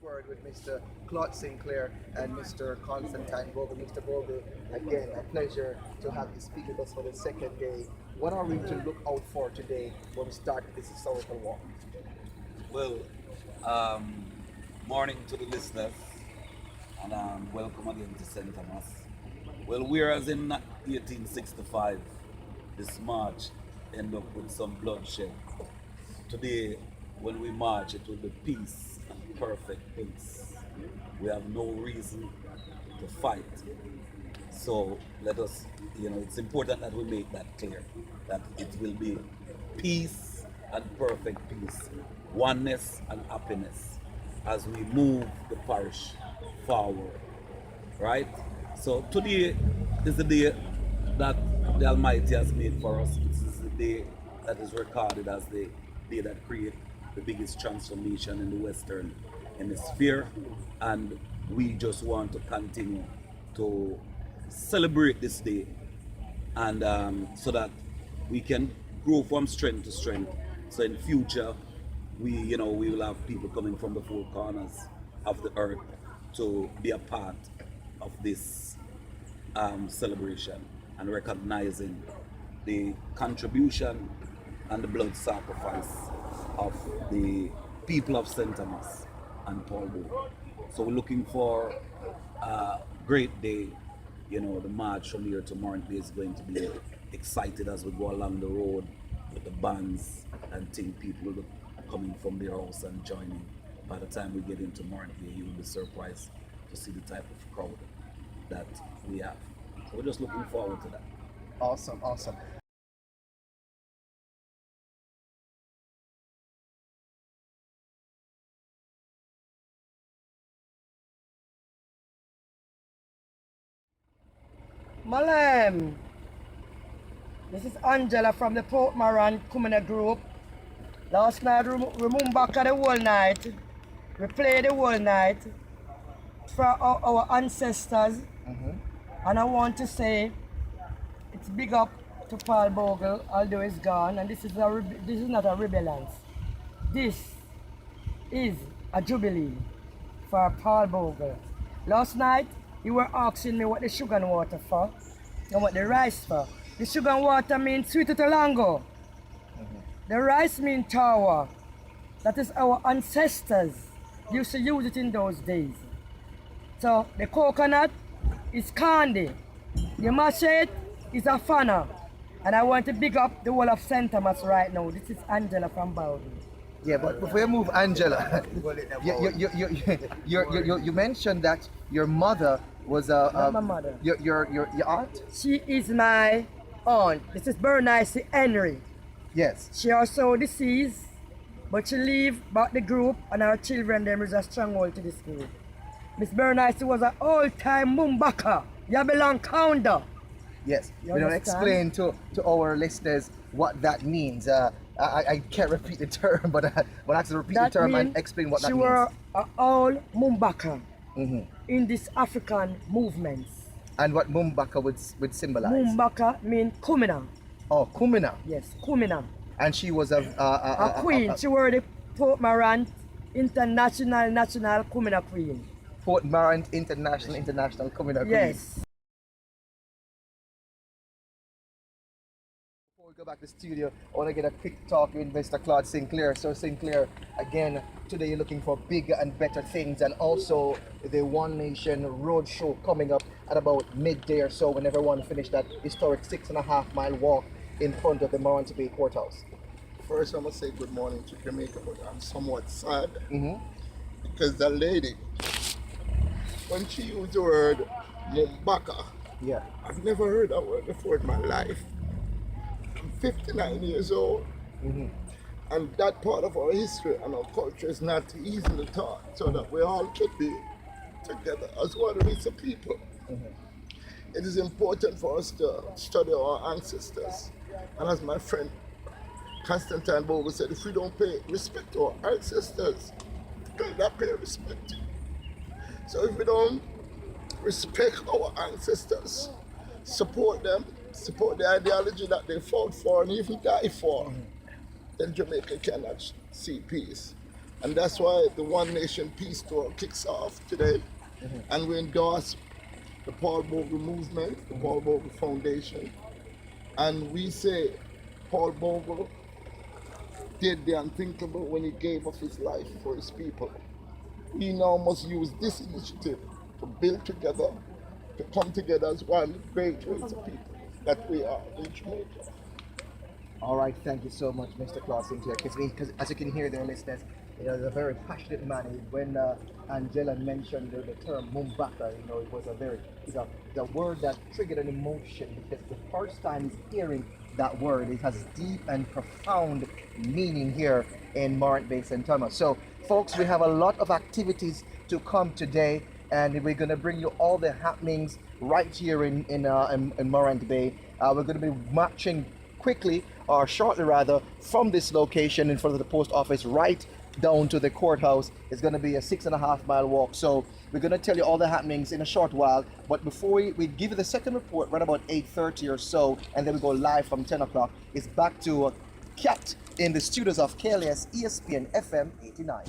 word with Mr. Claude Sinclair and Mr. Constantine Bogle. Mr. Bogle, again, a pleasure to have you speak with us for the second day. What are we to look out for today when we start this historical walk? Well, um, morning to the listeners, and welcome again to St. Thomas. Well, whereas in 1865, this march ended up with some bloodshed. Today, when we march, it will be peace and perfect peace. We have no reason to fight. So let us, it's important that we make that clear that it will be peace and perfect peace, oneness and happiness as we move the parish forward, right? So today is the day that the Almighty has made for us. This is the day that is recorded as the day that created the biggest transformation in the Western Hemisphere, and we just want to continue to celebrate this day, and so that we can grow from strength to strength. So in future, we will have people coming from the four corners of the earth to be a part of this celebration and recognizing the contribution and the blood sacrifice of the people of St. Thomas and Paul Bogle. So we're looking for a great day. The march from here to Morant is going to be excited as we go along the road with the bands, and think people will be coming from their house and joining. By the time we get into Morant, you will be surprised to see the type of crowd that we have. So we're just looking forward to that. Awesome, awesome. Malam, this is Angela from the Port Morant Kumina group. Last night we Mumbaka the whole night. We played the whole night for our ancestors. And I want to say it's big up to Paul Bogle, although he's gone. And this is not a rebellion. This is a jubilee for Paul Bogle. Last night you were asking me what the sugar and water for and what the rice for. The sugar and water means sweet tulango. The rice means tawa. That is our ancestors used to use it in those days. So the coconut is candy. The machete is a fana. And I want to big up the whole of St. Thomas right now. This is Angela from Bogle. Yeah, but before you move, Angela, you mentioned that your mother was Not my mother. your aunt? She is my aunt. This is Bernice Henry. Yes. She also deceased, but she leave back the group, and our children them is a stronghold to this group. Miss Bernice was an all-time Mumbaka. You belong counter. Yes. You We don't understand? explain to our listeners what that means. I can't repeat the term, but actually repeat the term and explain what that she means. were all Mumbaka in this African movements. And what Mumbaka would symbolize. Mumbaka mean Kumina. Oh, Kumina. Yes, Kumina. And she was A queen. She were the Port Morant International National Kumina Queen. Port Morant International Kumina Queen. Yes. Before we go back to the studio, I want to get a quick talk with Mr. Claude Sinclair. So Sinclair, again, today you're looking for bigger and better things, and also the One Nation Road Show coming up at about midday or so when everyone finished that historic 6.5 mile walk in front of the Morant Bay Courthouse. First, I must say good morning to Jamaica, but I'm somewhat sad because the lady, when she used the word Mumbaka, Yeah. I've never heard that word before in my life. I'm 59 years old, and that part of our history and our culture is not easily taught, so that we all could be together as one race of people. It is important for us to study our ancestors, and as my friend Constantine Bogle said, if we don't pay respect to our ancestors, we cannot pay respect. So if we don't respect our ancestors, support them, support the ideology that they fought for and even die for, then Jamaica cannot see peace. And that's why the One Nation Peace Tour kicks off today. And we endorse the Paul Bogle movement, the Paul Bogle Foundation. And we say Paul Bogle did the unthinkable when he gave up his life for his people. We now must use this initiative to build together, to come together as one great race of people that we are in Jamaica. All right, thank you so much, Mr. Claus Sinclair. Because as you can hear there, listeners, he's a very passionate man. When Angela mentioned the term Mumbaka, it was the word that triggered an emotion, because the first time he's hearing that word, it has deep and profound meaning here in Morant Bay, St. Thomas. So, folks, we have a lot of activities to come today, and we're going to bring you all the happenings right here in Morant Bay. We're going to be marching quickly, or shortly rather, from this location in front of the post office right down to the courthouse. It's going to be a 6.5 mile walk. So we're going to tell you all the happenings in a short while. But before we give you the second report, right about 8:30 or so, and then we go live from 10 o'clock, it's back to Kat in the studios of KLS ESPN FM 89.